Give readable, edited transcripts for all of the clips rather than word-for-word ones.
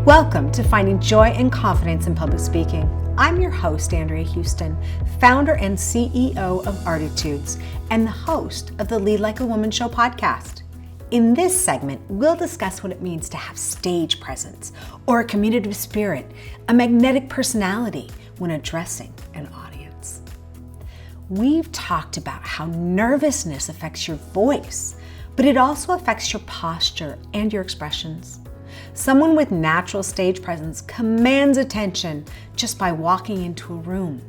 Welcome to Finding Joy and Confidence in Public Speaking. I'm your host, Andrea Houston, founder and CEO of Artitudes and the host of the Lead Like a Woman Show podcast. In this segment, we'll discuss what it means to have stage presence or a communicative spirit, a magnetic personality when addressing an audience. We've talked about how nervousness affects your voice, but it also affects your posture and your expressions. Someone with natural stage presence commands attention just by walking into a room.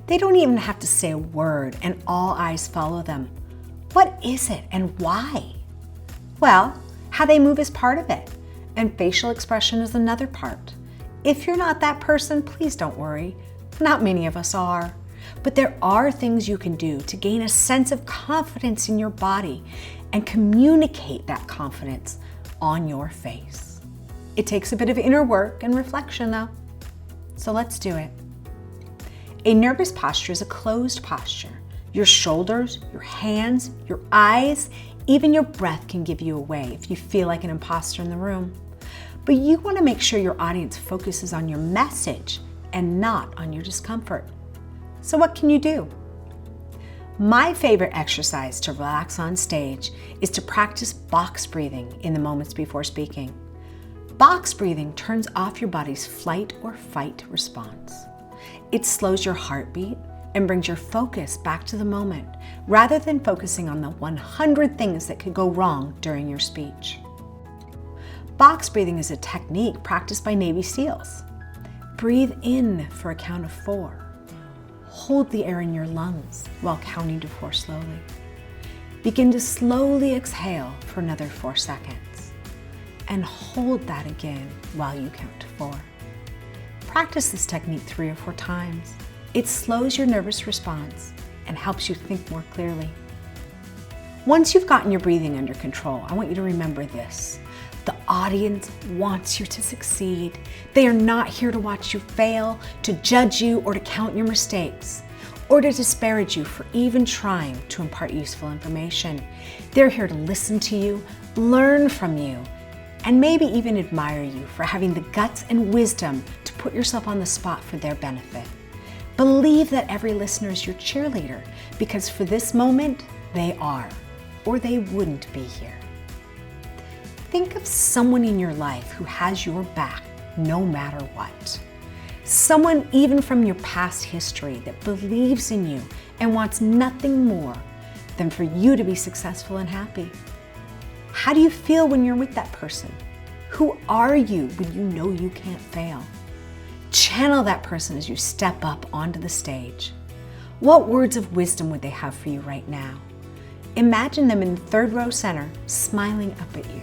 They don't even have to say a word and all eyes follow them. What is it and why? Well, how they move is part of it, and facial expression is another part. If you're not that person, please don't worry. Not many of us are. But there are things you can do to gain a sense of confidence in your body and communicate that confidence on your face. It takes a bit of inner work and reflection though. So let's do it. A nervous posture is a closed posture. Your shoulders, your hands, your eyes, even your breath can give you away if you feel like an imposter in the room. But you want to make sure your audience focuses on your message and not on your discomfort. So what can you do? My favorite exercise to relax on stage is to practice box breathing in the moments before speaking. Box breathing turns off your body's flight or fight response. It slows your heartbeat and brings your focus back to the moment rather than focusing on the 100 things that could go wrong during your speech. Box breathing is a technique practiced by Navy SEALs. Breathe in for a count of 4. Hold the air in your lungs while counting to 4 slowly. Begin to slowly exhale for another 4 seconds. And hold that again while you count to 4. Practice this technique 3 or 4 times. It slows your nervous response and helps you think more clearly. Once you've gotten your breathing under control, I want you to remember this. The audience wants you to succeed. They are not here to watch you fail, to judge you, or to count your mistakes, or to disparage you for even trying to impart useful information. They're here to listen to you, learn from you, and maybe even admire you for having the guts and wisdom to put yourself on the spot for their benefit. Believe that every listener is your cheerleader, because for this moment, they are, or they wouldn't be here. Think of someone in your life who has your back no matter what. Someone even from your past history that believes in you and wants nothing more than for you to be successful and happy. How do you feel when you're with that person? Who are you when you know you can't fail? Channel that person as you step up onto the stage. What words of wisdom would they have for you right now? Imagine them in the 3rd row center, smiling up at you.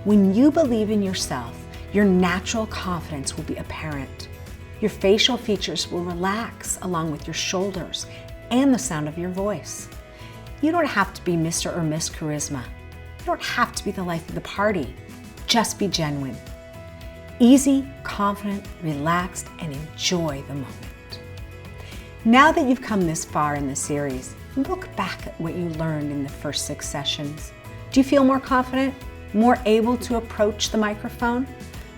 When you believe in yourself, your natural confidence will be apparent. Your facial features will relax along with your shoulders and the sound of your voice. You don't have to be Mr. or Miss Charisma. You don't have to be the life of the party. Just be genuine. Easy, confident, relaxed, and enjoy the moment. Now that you've come this far in the series, look back at what you learned in the first 6 sessions. Do you feel more confident? More able to approach the microphone?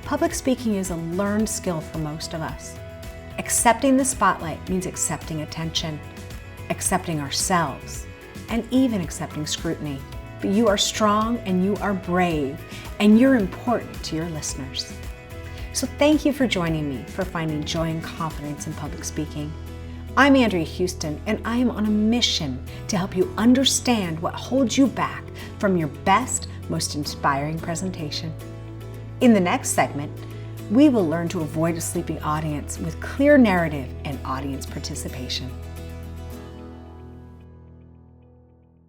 Public speaking is a learned skill for most of us. Accepting the spotlight means accepting attention, accepting ourselves, and even accepting scrutiny. But you are strong and you are brave and you're important to your listeners. So thank you for joining me for Finding Joy and Confidence in Public Speaking. I'm Andrea Houston and I am on a mission to help you understand what holds you back from your best, most inspiring presentation. In the next segment, we will learn to avoid a sleeping audience with clear narrative and audience participation.